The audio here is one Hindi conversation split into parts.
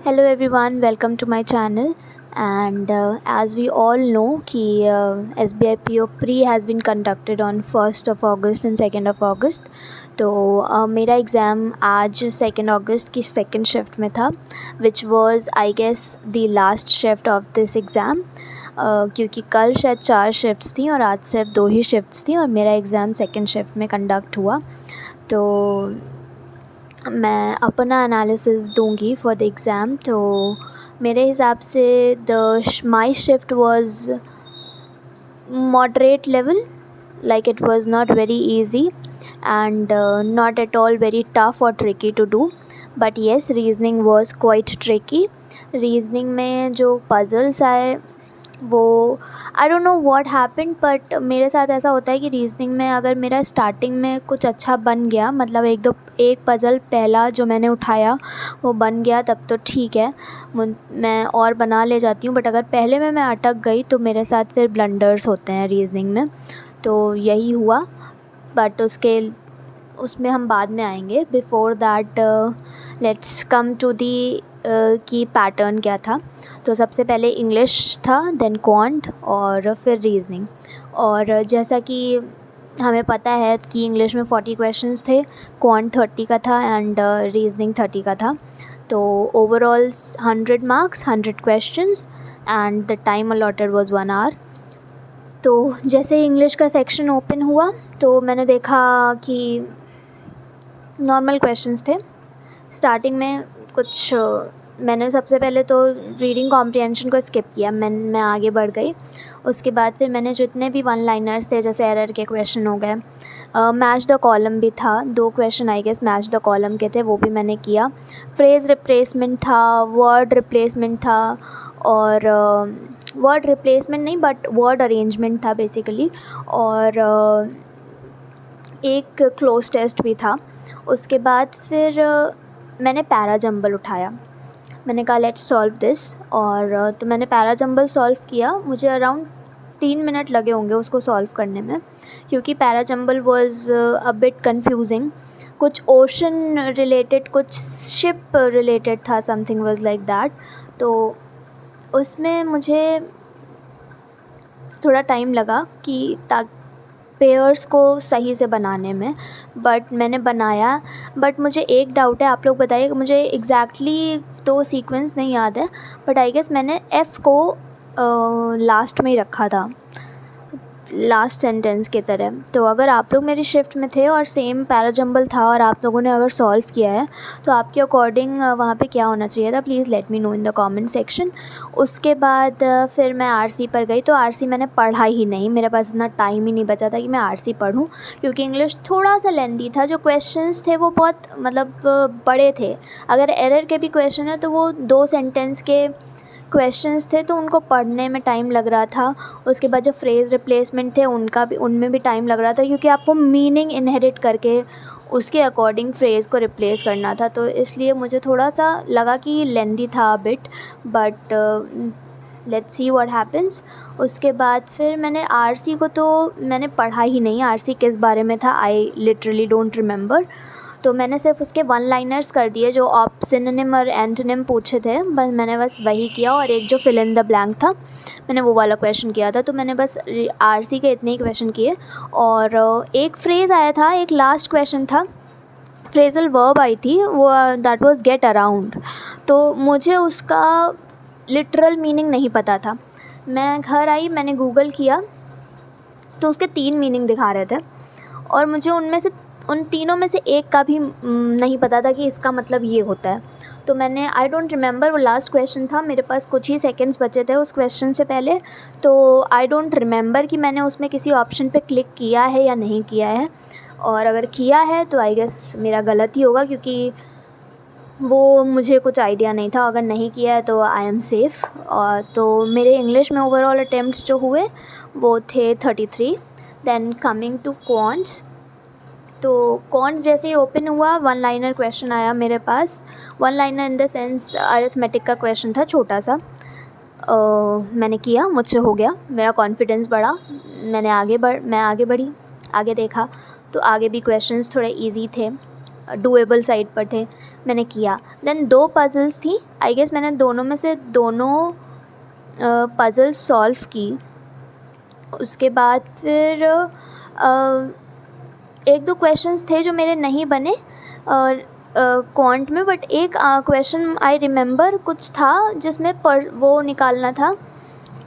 Hello everyone, welcome to my channel. And as we all know कि SBI PO Pre has been conducted on 1st of August and 2nd of August. तो मेरा एग्ज़ाम आज 2nd August की सेकेंड शिफ्ट में था, which was I guess the last shift of this exam. क्योंकि कल शायद 4 शिफ्ट्स थी और आज सिर्फ 2 ही शिफ्ट्स थी और मेरा एग्ज़ाम सेकेंड शिफ्ट में कंडक्ट हुआ। तो मैं अपना एनालिसिस दूंगी फॉर द एग्ज़ाम। तो मेरे हिसाब से my shift was moderate level, like it was not very easy and not at all very tough or tricky to do, but yes, reasoning was quite tricky. Reasoning में जो पज़ल्स आए वो I don't know what happened, but मेरे साथ ऐसा होता है कि रीजनिंग में अगर मेरा स्टार्टिंग में कुछ अच्छा बन गया, मतलब एक पज़ल पहला जो मैंने उठाया वो बन गया, तब तो ठीक है, मैं और बना ले जाती हूँ। बट अगर पहले में मैं अटक गई तो मेरे साथ फिर ब्लंडर्स होते हैं रीजनिंग में। तो यही हुआ, बट उसमें हम बाद में आएंगे। Before that let's come to the key pattern क्या था। तो सबसे पहले इंग्लिश था, देन क्वांट और फिर रीजनिंग। और जैसा कि हमें पता है कि इंग्लिश में 40 क्वेश्चंस थे, क्वांट 30 का था एंड रीजनिंग 30 का था। तो overall 100 marks, 100 questions and the time allotted was 1 hour. तो जैसे इंग्लिश का सेक्शन ओपन हुआ तो मैंने देखा कि नॉर्मल क्वेश्चंस थे। स्टार्टिंग में कुछ मैंने सबसे पहले तो रीडिंग कॉम्प्रिहेंशन को स्किप किया, मैं आगे बढ़ गई। उसके बाद फिर मैंने जितने भी वन लाइनर्स थे, जैसे एरर के क्वेश्चन हो गए, मैच द कॉलम भी था, 2 question I guess match the column के थे, वो भी मैंने किया। फ्रेज़ रिप्लेसमेंट था, वर्ड रिप्लेसमेंट था, और वर्ड रिप्लेसमेंट नहीं बट वर्ड अरेंजमेंट था बेसिकली, और एक क्लोज टेस्ट भी था। उसके बाद फिर मैंने पैरा जंबल उठाया, मैंने कहा लेट्स सॉल्व दिस। और तो मैंने पैरा जंबल सॉल्व किया, मुझे अराउंड 3 मिनट लगे होंगे उसको सॉल्व करने में, क्योंकि para jumble was a bit confusing. कुछ ओशन रिलेटेड, कुछ शिप रिलेटेड था, समथिंग वाज लाइक दैट। तो उसमें मुझे थोड़ा टाइम लगा कि पेयर्स को सही से बनाने में, बट मैंने बनाया। बट मुझे एक डाउट है, आप लोग बताइए, मुझे एग्जैक्टली तो सीक्वेंस नहीं याद है, बट आई गेस मैंने एफ़ को लास्ट में ही रखा था, लास्ट सेंटेंस की तरह। तो अगर आप लोग मेरी शिफ्ट में थे और सेम पैरा जंबल था और आप लोगों ने अगर सॉल्व किया है तो आपके अकॉर्डिंग वहाँ पे क्या होना चाहिए था, please let me know in the comment section. उसके बाद फिर मैं आरसी पर गई। तो आरसी मैंने पढ़ा ही नहीं, मेरे पास इतना टाइम ही नहीं बचा था कि मैं आरसी पढ़ूँ, क्योंकि इंग्लिश थोड़ा सा लेंदी था। जो क्वेश्चंस थे वो बहुत मतलब बड़े थे। अगर एरर के भी क्वेश्चन है तो वो 2 सेंटेंस के क्वेश्चंस थे, तो उनको पढ़ने में टाइम लग रहा था। उसके बाद जो फ्रेज़ रिप्लेसमेंट थे उनमें भी टाइम लग रहा था, क्योंकि आपको मीनिंग इनहेरिट करके उसके अकॉर्डिंग फ्रेज़ को रिप्लेस करना था। तो इसलिए मुझे थोड़ा सा लगा कि लेंदी था bit, but let's see what happens. उसके बाद फिर मैंने आरसी को तो मैंने पढ़ा ही नहीं, आरसी किस बारे में था आई लिटरली डोंट रिमेंबर। तो मैंने सिर्फ उसके वन लाइनर्स कर दिए, जो आप सिनोनिम और एंटोनिम पूछे थे, मैंने बस वही किया। और एक जो फिल इन द ब्लैंक था, मैंने वो वाला क्वेश्चन किया था। तो मैंने बस आरसी के इतने ही क्वेश्चन किए। और एक फ्रेज़ आया था, एक लास्ट क्वेश्चन था, फ्रेजल वर्ब आई थी, वो दैट वाज गेट अराउंड। तो मुझे उसका लिटरल मीनिंग नहीं पता था। मैं घर आई, मैंने गूगल किया तो उसके 3 मीनिंग दिखा रहे थे, और मुझे उन तीनों में से एक का भी नहीं पता था कि इसका मतलब ये होता है। तो मैंने आई डोंट रिमेंबर, वो लास्ट क्वेश्चन था, मेरे पास कुछ ही सेकंड्स बचे थे उस क्वेश्चन से पहले। तो आई डोंट रिमेंबर कि मैंने उसमें किसी ऑप्शन पे क्लिक किया है या नहीं किया है। और अगर किया है तो आई गेस मेरा गलत ही होगा, क्योंकि वो मुझे कुछ आइडिया नहीं था। अगर नहीं किया है तो आई एम सेफ़। और तो मेरे इंग्लिश में ओवरऑल अटैम्प्ट्स जो हुए वो थे 33। देन कमिंग टू क्वांट्स, तो क्वांट्स जैसे ही ओपन हुआ, 1 लाइनर क्वेश्चन आया मेरे पास। 1 liner in the sense arithmetic का क्वेश्चन था, छोटा सा। मैंने किया, मुझसे हो गया, मेरा कॉन्फिडेंस बढ़ा, मैं आगे बढ़ी, आगे देखा तो आगे भी क्वेश्चंस थोड़े इजी थे। डूएबल साइड पर थे, मैंने किया। देन 2 पज़ल्स थी, आई गेस मैंने दोनों में से दोनों पज़ल्स सॉल्व की। उसके बाद फिर 1-2 क्वेश्चंस थे जो मेरे नहीं बने क्वांट में, बट एक क्वेश्चन आई रिमेंबर कुछ था जिसमें वो निकालना था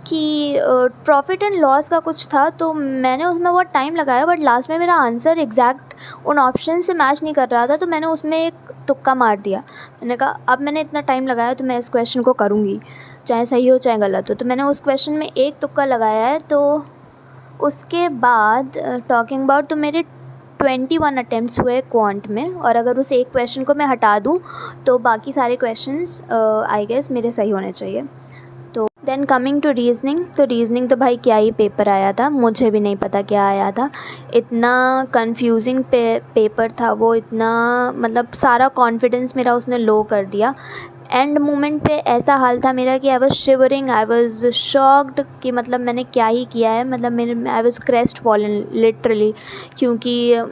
कि प्रॉफिट एंड लॉस का कुछ था, तो मैंने उसमें बहुत टाइम लगाया, बट लास्ट में मेरा आंसर एग्जैक्ट उन ऑप्शन से मैच नहीं कर रहा था, तो मैंने उसमें एक तुक्का मार दिया। मैंने कहा अब मैंने इतना टाइम लगाया तो मैं इस क्वेश्चन को करूँगी, चाहे सही हो चाहे गलत हो। तो मैंने उस क्वेश्चन में एक तुक्का लगाया है। तो उसके बाद टॉकिंग अबाउट, तो मेरे 21 अटेम्प्ट्स हुए क्वांट में, और अगर उस एक क्वेश्चन को मैं हटा दूँ तो बाकी सारे क्वेश्चंस आई गेस मेरे सही होने चाहिए। तो देन कमिंग टू रीजनिंग, तो रीजनिंग तो भाई क्या ही पेपर आया था, मुझे भी नहीं पता क्या आया था। इतना कंफ्यूजिंग पेपर था वो, इतना मतलब सारा कॉन्फिडेंस मेरा उसने लो कर दिया। एंड मोमेंट पे ऐसा हाल था मेरा कि I was shivering, I was shocked कि मतलब मैंने क्या ही किया है, मतलब मेरे I was crest fallen literally, क्योंकि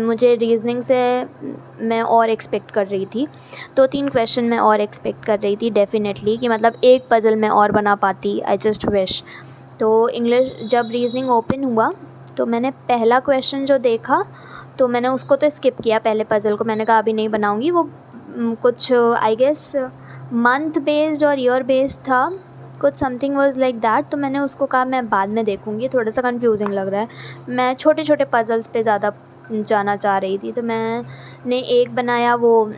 मुझे रीजनिंग से मैं और एक्सपेक्ट कर रही थी, 2-3 क्वेश्चन मैं और एक्सपेक्ट कर रही थी डेफिनेटली, कि मतलब एक पज़ल मैं और बना पाती, आई जस्ट विश। तो इंग्लिश जब रीजनिंग ओपन हुआ तो मैंने पहला क्वेश्चन जो देखा तो मैंने उसको तो स्किप किया, पहले पज़ल को मैंने कहा अभी नहीं बनाऊँगी। वो कुछ आई गेस मंथ बेस्ड और ईयर बेस्ड था, कुछ समथिंग वाज लाइक दैट। तो मैंने उसको कहा मैं बाद में देखूँगी, थोड़ा सा कंफ्यूजिंग लग रहा है, मैं छोटे छोटे पज़ल्स पे ज़्यादा जाना चाह रही थी। तो मैंने एक बनाया, वो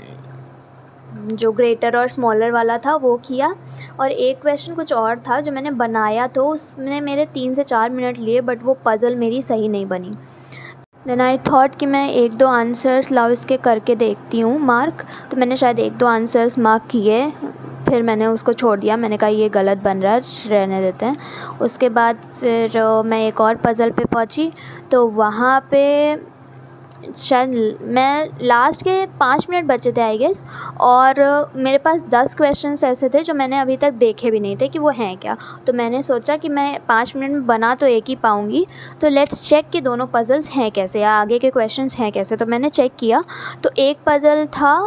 जो ग्रेटर और स्मॉलर वाला था वो किया, और एक क्वेश्चन कुछ और था जो मैंने बनाया, तो उसमें मेरे 3 से 4 मिनट लिए, बट वो पज़ल मेरी सही नहीं बनी। देन आई थॉट कि मैं 1-2 आंसर्स लाओ इसके करके देखती हूँ मार्क। तो मैंने शायद 1-2 आंसर्स मार्क किए, फिर मैंने उसको छोड़ दिया, मैंने कहा ये गलत बन रहा है, रहने देते हैं। उसके बाद फिर मैं एक और पज़ल पे पहुँची, तो वहाँ पे शायद मैं लास्ट के 5 मिनट बचे थे आई गेस, और मेरे पास 10 क्वेश्चंस ऐसे थे जो मैंने अभी तक देखे भी नहीं थे कि वो हैं क्या। तो मैंने सोचा कि मैं 5 मिनट में बना तो एक ही पाऊँगी, तो लेट्स चेक कि दोनों पज़ल्स हैं कैसे या आगे के क्वेश्चंस हैं कैसे। तो मैंने चेक किया, तो एक पज़ल था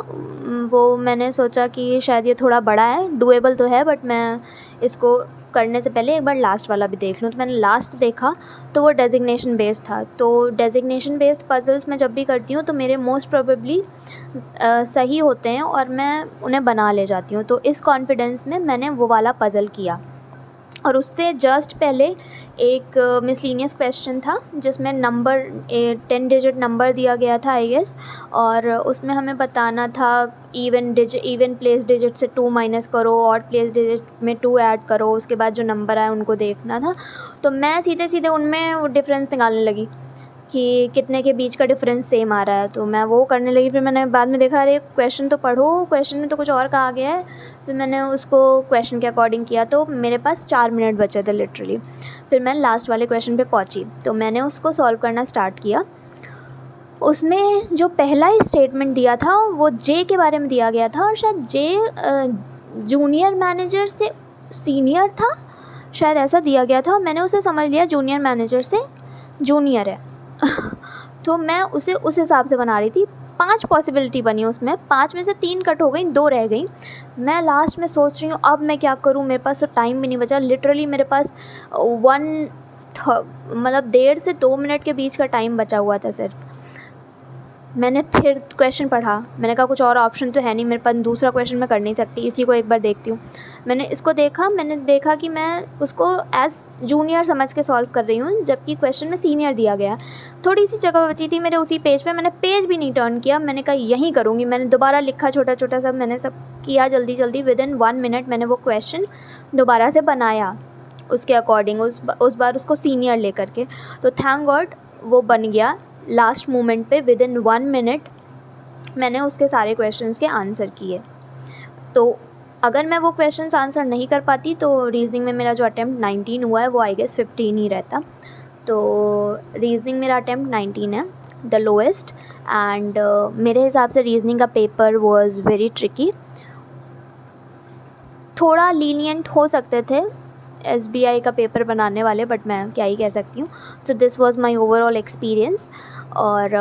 वो मैंने सोचा कि शायद ये थोड़ा बड़ा है, डूएबल तो है, बट मैं इसको करने से पहले एक बार लास्ट वाला भी देख लूँ। तो मैंने लास्ट देखा तो वो डेजिग्नेशन बेस्ड था। तो डेजिग्नेशन बेस्ड पज़ल्स मैं जब भी करती हूँ तो मेरे मोस्ट प्रोबेबली सही होते हैं और मैं उन्हें बना ले जाती हूँ। तो इस कॉन्फिडेंस में मैंने वो वाला पज़ल किया। और उससे जस्ट पहले एक मिसलिनियस क्वेश्चन था जिसमें नंबर 10 डिजिट नंबर दिया गया था आई गेस, और उसमें हमें बताना था इवन प्लेस डिजिट से 2 माइनस करो, और प्लेस डिजिट में 2 ऐड करो, उसके बाद जो नंबर आए उनको देखना था। तो मैं सीधे सीधे उनमें वो डिफरेंस निकालने लगी कि कितने के बीच का डिफरेंस सेम आ रहा है, तो मैं वो करने लगी। फिर मैंने बाद में देखा अरे क्वेश्चन तो पढ़ो, क्वेश्चन में तो कुछ और कहा गया है। फिर मैंने उसको क्वेश्चन के अकॉर्डिंग किया, तो मेरे पास 4 मिनट बचे थे लिटरली। फिर मैं लास्ट वाले क्वेश्चन पे पहुंची, तो मैंने उसको सॉल्व करना स्टार्ट किया। उसमें जो पहला ही स्टेटमेंट दिया था वो जे के बारे में दिया गया था, और शायद जे जूनियर मैनेजर से सीनियर था, शायद ऐसा दिया गया था। मैंने उसे समझ लिया जूनियर मैनेजर से जूनियर है। तो मैं उसे उस हिसाब से बना रही थी। 5 पॉसिबिलिटी बनी उसमें, 5 में से 3 कट हो गई, 2 रह गई। मैं लास्ट में सोच रही हूँ अब मैं क्या करूँ, मेरे पास तो टाइम भी नहीं बचा। लिटरली मेरे पास मतलब 1.5 से 2 मिनट के बीच का टाइम बचा हुआ था सिर्फ। मैंने फिर क्वेश्चन पढ़ा, मैंने कहा कुछ और ऑप्शन तो है नहीं मेरे पास, दूसरा क्वेश्चन मैं कर नहीं सकती, इसी को एक बार देखती हूँ। मैंने इसको देखा, मैंने देखा कि मैं उसको एज जूनियर समझ के सॉल्व कर रही हूँ, जबकि क्वेश्चन में सीनियर दिया गया। थोड़ी सी जगह बची थी मेरे उसी पेज पे, मैंने पेज भी नहीं टर्न किया, मैंने कहा यहीं करूँगी। मैंने दोबारा लिखा छोटा छोटा सब, मैंने सब किया जल्दी जल्दी। विदिन 1 मिनट मैंने वो क्वेश्चन दोबारा से बनाया उसके अकॉर्डिंग, उस बार उसको सीनियर लेकर के। तो थैंक गॉड वो बन गया। लास्ट मोमेंट पे विदिन 1 मिनट मैंने उसके सारे क्वेश्चंस के आंसर किए। तो अगर मैं वो क्वेश्चंस आंसर नहीं कर पाती तो रीजनिंग में मेरा जो अटैम्प्ट 19 हुआ है वो आई गेस 15 ही रहता। तो रीजनिंग मेरा अटैम्प्ट 19 है, द लोएस्ट। एंड मेरे हिसाब से रीजनिंग का पेपर वाज वेरी ट्रिकी। थोड़ा लीनियंट हो सकते थे SBI का पेपर बनाने वाले, बट मैं क्या ही कह सकती हूँ। So this was my overall experience. और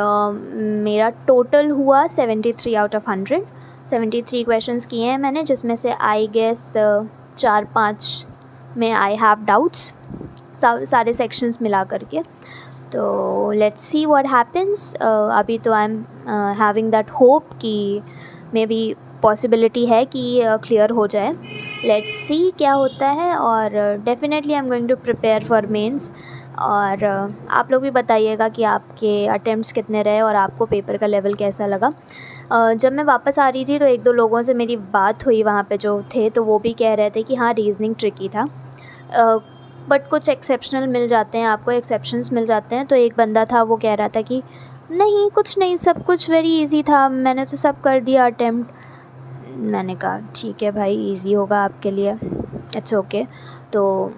मेरा टोटल हुआ 73 आउट ऑफ 100। 73 क्वेश्चंस किए हैं मैंने, जिसमें से आई गेस 4-5 में आई हैव डाउट्स, सारे सेक्शंस मिला करके। तो लेट्स सी व्हाट हैपन्स। अभी तो I am having that hope कि मे बी पॉसिबिलिटी है कि क्लियर हो जाए। लेट्स सी क्या होता है। और definitely I am going to prepare for mains. और आप लोग भी बताइएगा कि आपके अटेम्प्ट्स कितने रहे और आपको पेपर का लेवल कैसा लगा। जब मैं वापस आ रही थी तो 1-2 लोगों से मेरी बात हुई वहाँ पे जो थे, तो वो भी कह रहे थे कि हाँ, रीज़निंग ट्रिकी था, बट कुछ एक्सेप्शनल मिल जाते हैं, आपको एक्सेप्शंस मिल जाते हैं। तो एक बंदा था, वो कह रहा था कि नहीं, कुछ नहीं, सब कुछ वेरी इजी था, मैंने तो सब कर दिया अटेम्प्ट। मैंने कहा ठीक है भाई, इजी होगा आपके लिए, इट्स ओके। तो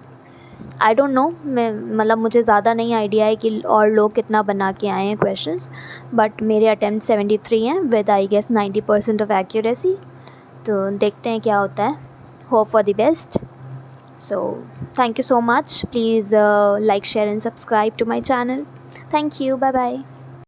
आई डोंट नो, मैं मतलब मुझे ज़्यादा नहीं आइडिया है कि और लोग कितना बना के आए हैं क्वेश्चंस, बट मेरे अटेम्प्ट 73 हैं with I guess 90% of accuracy. तो देखते हैं क्या होता है, hope for the best. So thank you so much. Please like, share and subscribe to my channel. Thank you. Bye bye.